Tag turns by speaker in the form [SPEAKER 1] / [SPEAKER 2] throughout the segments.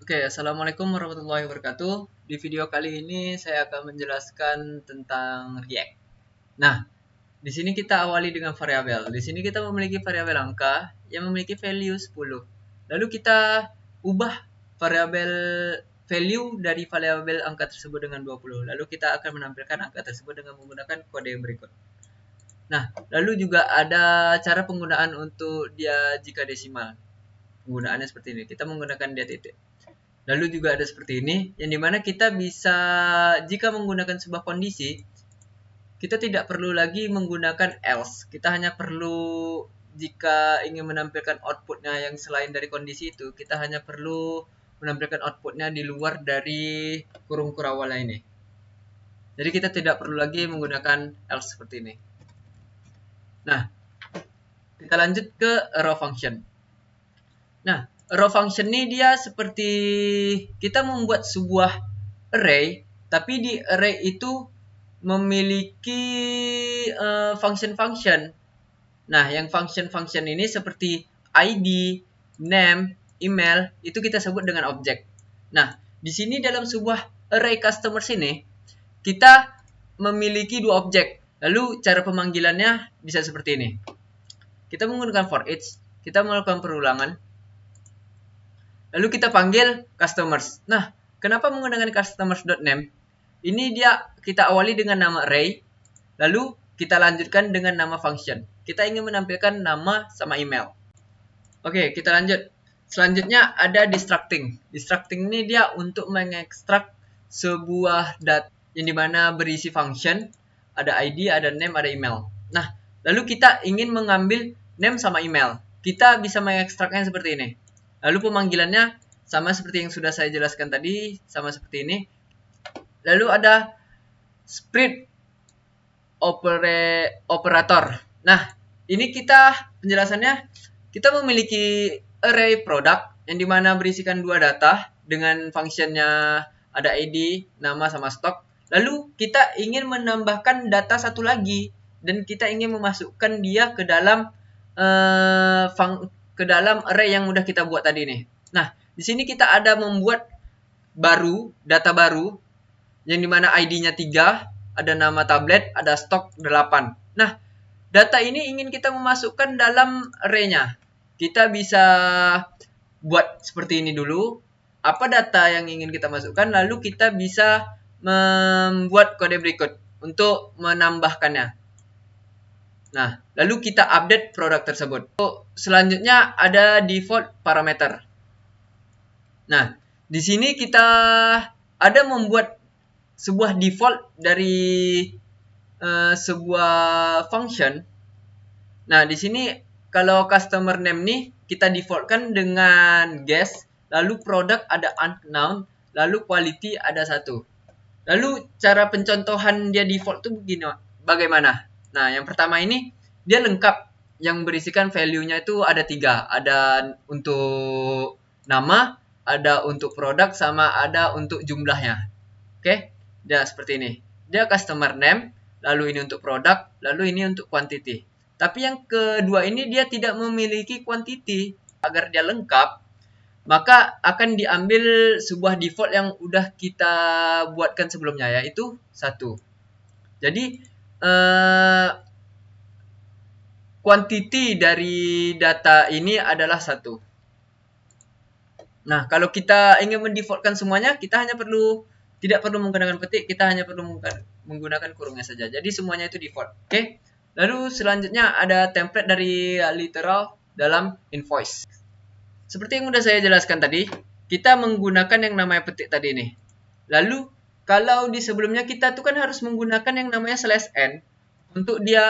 [SPEAKER 1] Oke, Assalamualaikum warahmatullahi wabarakatuh. Di video kali ini saya akan menjelaskan tentang React. Nah, di sini kita awali dengan variabel. Di sini kita memiliki variabel angka yang memiliki value 10. Lalu kita ubah variabel value dari variabel angka tersebut dengan 20. Lalu kita akan menampilkan angka tersebut dengan menggunakan kode yang berikut. Nah, lalu juga ada cara penggunaan untuk dia jika desimal. Penggunaannya seperti ini. Kita menggunakan dia titik. Lalu juga ada seperti ini, yang dimana kita bisa, jika menggunakan sebuah kondisi, kita tidak perlu lagi menggunakan else. Kita hanya perlu, jika ingin menampilkan outputnya yang selain dari kondisi itu, kita hanya perlu menampilkan outputnya di luar dari kurung kurawal ini. Jadi kita tidak perlu lagi menggunakan else seperti ini. Nah, kita lanjut ke raw function. Nah, raw function ini dia seperti kita membuat sebuah array, tapi di array itu memiliki function-function. Nah, yang function-function ini seperti ID, name, email, itu kita sebut dengan objek. Nah, di sini dalam sebuah array customers ini, kita memiliki dua objek. Lalu cara pemanggilannya bisa seperti ini. Kita menggunakan for each, kita melakukan perulangan, lalu kita panggil customers. Nah, kenapa menggunakan customers.name? Ini dia kita awali dengan nama array, lalu kita lanjutkan dengan nama function. Kita ingin menampilkan nama sama email. Oke, kita lanjut. Selanjutnya ada distracting. Distracting ini dia untuk mengekstrak sebuah data yang dimana berisi function, ada ID, ada name, ada email. Nah, lalu kita ingin mengambil name sama email. Kita bisa mengekstraknya seperti ini. Lalu pemanggilannya sama seperti yang sudah saya jelaskan tadi, sama seperti ini. Lalu ada split operator. Nah, ini kita penjelasannya, kita memiliki array produk yang dimana berisikan dua data dengan functionnya ada ID, nama sama stok. Lalu kita ingin menambahkan data satu lagi dan kita ingin memasukkan dia ke dalam array yang udah kita buat tadi nih. Nah, di sini kita ada membuat data baru yang dimana ID-nya 3, ada nama tablet, ada stok 8. Nah, data ini ingin kita memasukkan dalam array-nya. Kita bisa buat seperti ini dulu. Apa data yang ingin kita masukkan, lalu kita bisa membuat kode berikut untuk menambahkannya. Nah, lalu kita update produk tersebut. Selanjutnya ada default parameter. Nah, di sini kita ada membuat sebuah default dari sebuah function. Nah, di sini kalau customer name nih kita defaultkan dengan guest, lalu produk ada unknown, lalu quality ada 1. Lalu cara pencontohan dia default tuh begini, bagaimana? Nah, yang pertama ini dia lengkap, yang berisikan value-nya itu ada 3. Ada untuk nama, ada untuk produk, sama ada untuk jumlahnya. Oke, dia seperti ini. Dia customer name, lalu ini untuk produk, lalu ini untuk quantity. Tapi yang kedua ini dia tidak memiliki quantity. Agar dia lengkap, maka akan diambil sebuah default yang udah kita buatkan sebelumnya, yaitu 1. Jadi, quantity dari data ini adalah 1. Nah, kalau kita ingin mendefaultkan semuanya, kita hanya tidak perlu menggunakan petik, kita hanya perlu menggunakan kurungnya saja. Jadi semuanya itu default. Oke. Lalu selanjutnya ada template dari literal dalam invoice. Seperti yang sudah saya jelaskan tadi, kita menggunakan yang namanya petik tadi nih. Lalu kalau di sebelumnya kita tuh kan harus menggunakan yang namanya /n untuk dia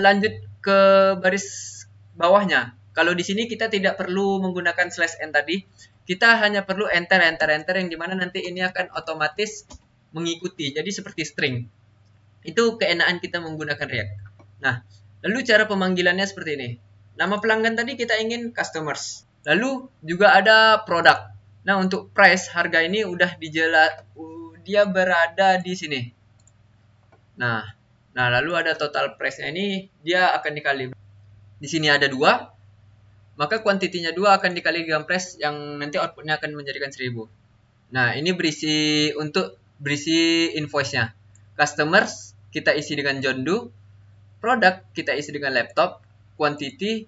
[SPEAKER 1] lanjut ke baris bawahnya. Kalau di sini kita tidak perlu menggunakan /n tadi, kita hanya perlu enter yang dimana nanti ini akan otomatis mengikuti. Jadi seperti string. Itu keenaan kita menggunakan React. Nah, lalu cara pemanggilannya seperti ini. Nama pelanggan tadi kita ingin customers. Lalu juga ada produk. Nah, untuk price, harga ini udah dia berada di sini. Nah, lalu ada total price-nya ini, dia akan dikali. Di sini ada 2. maka kuantitinya 2 akan dikali dengan price yang nanti outputnya akan menjadikan 1000. Nah, ini berisi invoice-nya. Customers kita isi dengan John Doe, product kita isi dengan laptop, quantity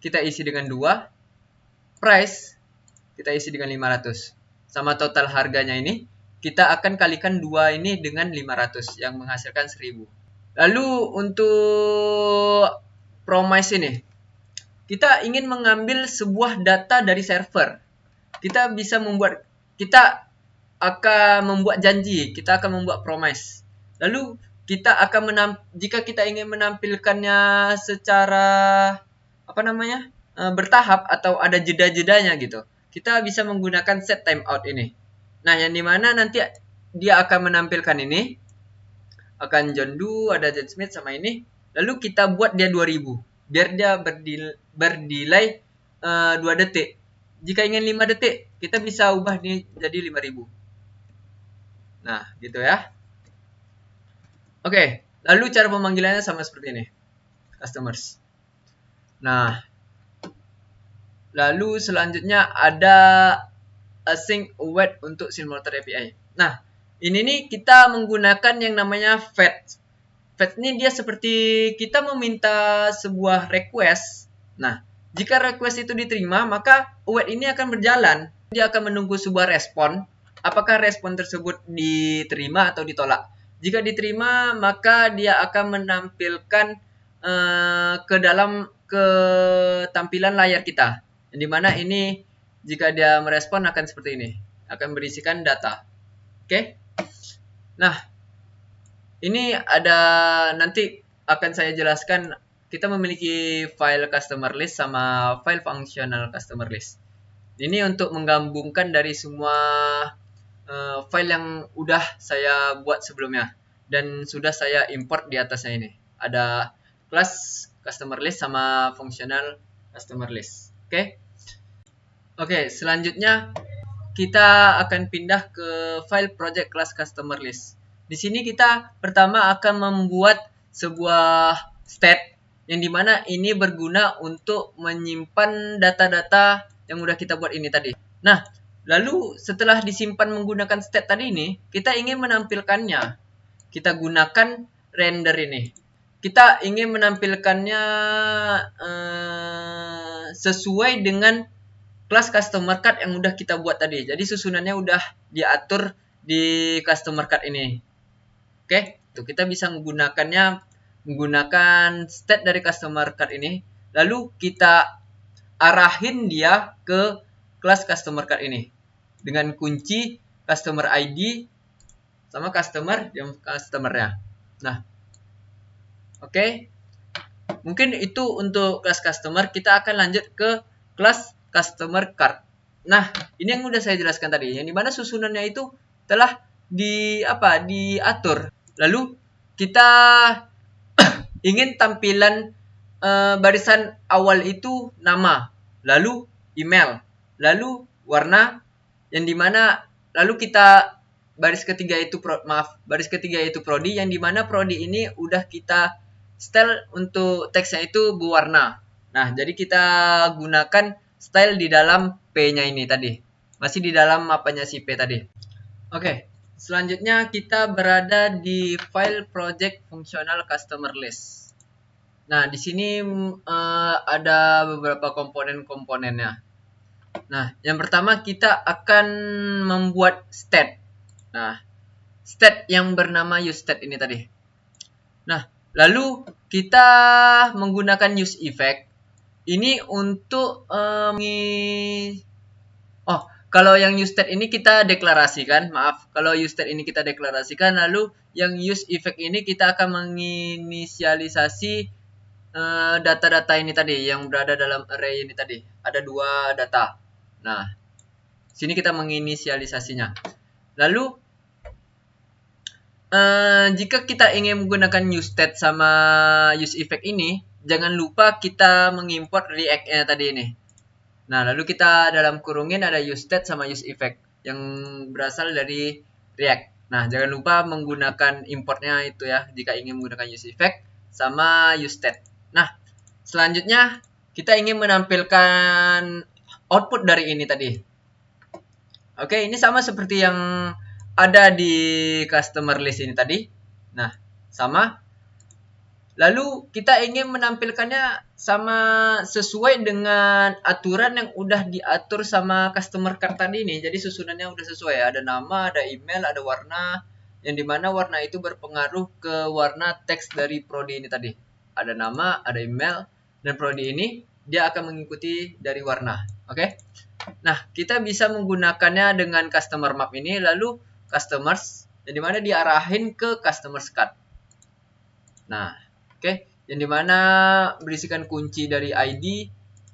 [SPEAKER 1] kita isi dengan 2, price kita isi dengan 500. Sama total harganya ini kita akan kalikan 2 ini dengan 500 yang menghasilkan 1000. Lalu untuk promise ini, kita ingin mengambil sebuah data dari server. Kita akan membuat janji, kita akan membuat promise. Lalu kita akan jika kita ingin menampilkannya secara bertahap atau ada jeda-jedanya gitu, kita bisa menggunakan set timeout ini. Nah, yang dimana nanti dia akan menampilkan ini, akan John Doe, ada John Smith sama ini, lalu kita buat dia 2000 biar dia berdelay 2 detik. Jika ingin 5 detik, kita bisa ubah ini jadi 5000. Nah, gitu ya. Oke, lalu cara pemanggilannya sama seperti ini. Customers. Nah, lalu selanjutnya ada async await untuk Simulator API. Nah, ini nih kita menggunakan yang namanya fetch. Fetch ini dia seperti kita meminta sebuah request. Nah, jika request itu diterima, maka await ini akan berjalan. Dia akan menunggu sebuah respon. Apakah respon tersebut diterima atau ditolak? Jika diterima, maka dia akan menampilkan ke tampilan layar kita. Yang dimana ini jika dia merespon akan seperti ini. Akan berisikan data. Oke? Nah, ini ada nanti akan saya jelaskan. Kita memiliki file customer list sama file functional customer list. Ini untuk menggabungkan dari semua file yang udah saya buat sebelumnya dan sudah saya import di atasnya ini. Ada class customer list sama functional customer list. Oke, selanjutnya kita akan pindah ke file project class customer list. Di sini kita pertama akan membuat sebuah state yang dimana ini berguna untuk menyimpan data-data yang udah kita buat ini tadi. Nah, lalu setelah disimpan menggunakan state tadi ini, kita ingin menampilkannya. Kita gunakan render ini. Kita ingin menampilkannya sesuai dengan kelas customer card yang udah kita buat tadi. Jadi susunannya udah diatur di customer card ini. Oke, tuh kita bisa menggunakan state dari customer card ini. Lalu kita arahin dia ke kelas customer card ini dengan kunci customer ID sama customernya. Nah, oke. Mungkin itu untuk kelas customer. Kita akan lanjut ke kelas customer card. Nah, ini yang udah saya jelaskan tadi, yang dimana susunannya itu telah diatur. Lalu kita ingin tampilan barisan awal itu nama, lalu email, lalu warna, yang dimana lalu kita baris ketiga itu prodi, yang dimana prodi ini udah kita style untuk teksnya itu berwarna. Nah, jadi kita gunakan style di dalam P-nya ini tadi. Masih di dalam mapanya si P tadi. Oke, selanjutnya kita berada di file project functional customer list. Nah, di sini ada beberapa komponen-komponennya. Nah, yang pertama kita akan membuat state. Nah, state yang bernama useState ini tadi. Nah, lalu kita menggunakan use effect ini untuk kalau yang useState ini kita deklarasikan, lalu yang use effect ini kita akan menginisialisasi data-data ini tadi yang berada dalam array ini tadi. Ada 2 data. Nah, sini kita menginisialisasinya. Lalu jika kita ingin menggunakan useState sama use effect ini, jangan lupa kita mengimport React-nya tadi ini. Nah, lalu kita dalam kurungin ada useState sama use effect yang berasal dari React. Nah, jangan lupa menggunakan importnya itu ya, jika ingin menggunakan use effect sama useState. Nah, selanjutnya kita ingin menampilkan output dari ini tadi. Oke, ini sama seperti yang ada di customer list ini tadi. Nah, sama. Lalu kita ingin menampilkannya sama sesuai dengan aturan yang udah diatur sama customer card tadi nih. Jadi susunannya udah sesuai. Ada nama, ada email, ada warna. Yang dimana warna itu berpengaruh ke warna teks dari prodi ini tadi. Ada nama, ada email, dan prodi ini dia akan mengikuti dari warna. Oke? Nah, kita bisa menggunakannya dengan customer map ini. Lalu customers, yang dimana diarahin ke customers card. Nah, oke, yang dimana berisikan kunci dari ID,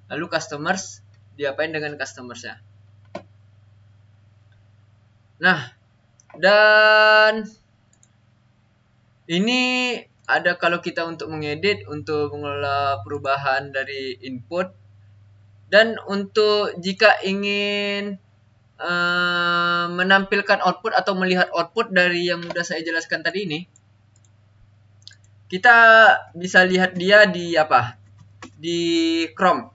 [SPEAKER 1] lalu customers diapain dengan customersnya. Nah, dan ini ada kalau kita untuk mengedit, untuk mengelola perubahan dari input, dan untuk jika ingin menampilkan output atau melihat output dari yang sudah saya jelaskan tadi ini, kita bisa lihat dia di apa? Di Chrome.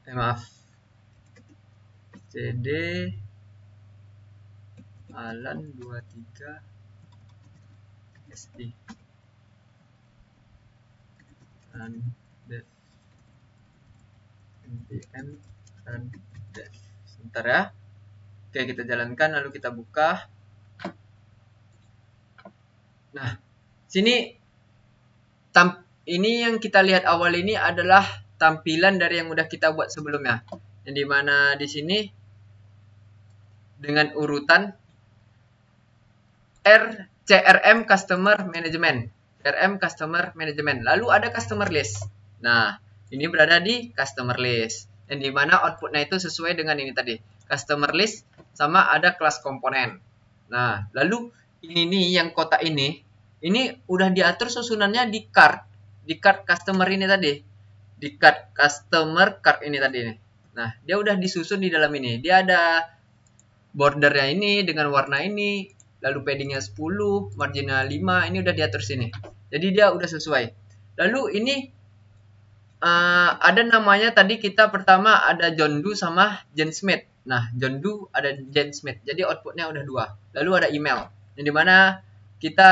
[SPEAKER 1] Maaf. CD Alan 23 SD dan dev npm dan dev. Sebentar ya. Oke, kita jalankan lalu kita buka. Nah, sini ini yang kita lihat awal ini adalah tampilan dari yang udah kita buat sebelumnya. Yang dimana di sini dengan urutan CRM Customer Management. CRM Customer Management. Lalu ada Customer List. Nah, ini berada di Customer List. Yang dimana outputnya itu sesuai dengan ini tadi. Customer List sama ada kelas komponen. Nah, lalu ini nih yang kotak ini udah diatur susunannya di card. Di card customer ini tadi. Di card customer card ini tadi nih. Nah, dia udah disusun di dalam ini. Dia ada bordernya ini dengan warna ini. Lalu paddingnya 10, marginnya 5, ini udah diatur sini. Jadi dia udah sesuai. Lalu ini ada namanya tadi kita pertama ada John Doe sama Jen Smith. Nah, John Doe ada Jen Smith. Jadi outputnya udah 2. Lalu ada email. Yang dimana kita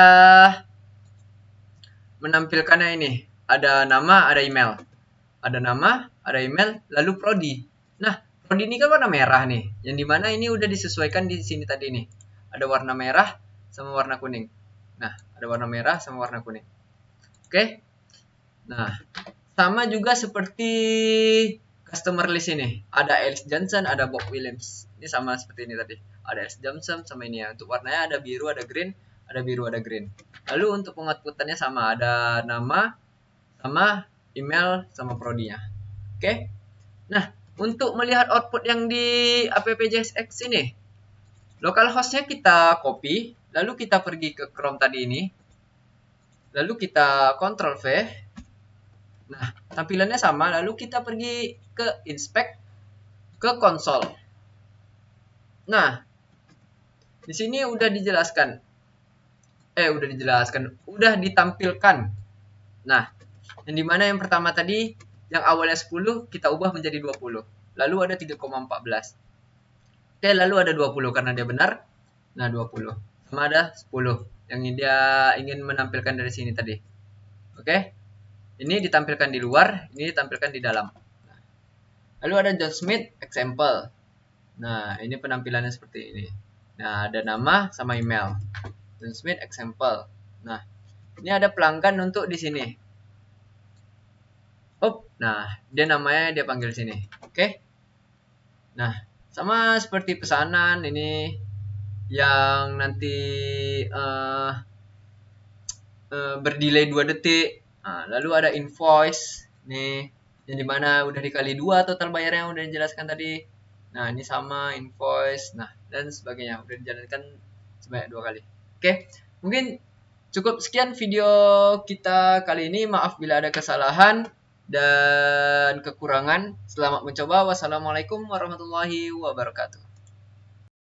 [SPEAKER 1] menampilkannya ini. Ada nama, ada email. Ada nama, ada email, lalu prodi. Nah, prodi ini kan warna merah nih. Yang dimana ini udah disesuaikan di sini tadi nih. Ada warna merah sama warna kuning. Nah, ada warna merah sama warna kuning. Oke. Nah, sama juga seperti customer list ini. Ada Alice Johnson, ada Bob Williams. Ini sama seperti ini tadi. Ada Alice Johnson sama ini ya. Untuk warnanya ada biru, ada green, ada biru, ada green. Lalu untuk pengoutputannya sama. Ada nama, sama email, sama prodinya. Oke. Nah, untuk melihat output yang di app.jsx ini, localhostnya kita copy, lalu kita pergi ke Chrome tadi ini, lalu kita Ctrl V. Nah, tampilannya sama, lalu kita pergi ke inspect, ke console. Nah, di sini udah dijelaskan. Udah ditampilkan. Nah, yang dimana yang pertama tadi, yang awalnya 10, kita ubah menjadi 20. Lalu ada 3,14. Oke, lalu ada 20 karena dia benar. Nah, 20. Sama ada 10 yang dia ingin menampilkan dari sini tadi. Oke. Ini ditampilkan di luar, ini ditampilkan di dalam. Lalu ada John Smith example. Nah, ini penampilannya seperti ini. Nah, ada nama sama email. John Smith example. Nah, ini ada pelanggan untuk di sini. Nah, dia namanya dia panggil sini. Oke. Nah, sama seperti pesanan ini yang nanti berdelay 2 detik. Nah, lalu ada invoice nih yang dimana udah dikali 2 total bayarnya yang udah dijelaskan tadi. Nah, ini sama invoice. Nah, dan sebagainya udah dijalankan sebanyak 2 kali. Oke. Mungkin cukup sekian video kita kali ini. Maaf bila ada kesalahan dan kekurangan. Selamat mencoba. Wassalamualaikum warahmatullahi wabarakatuh.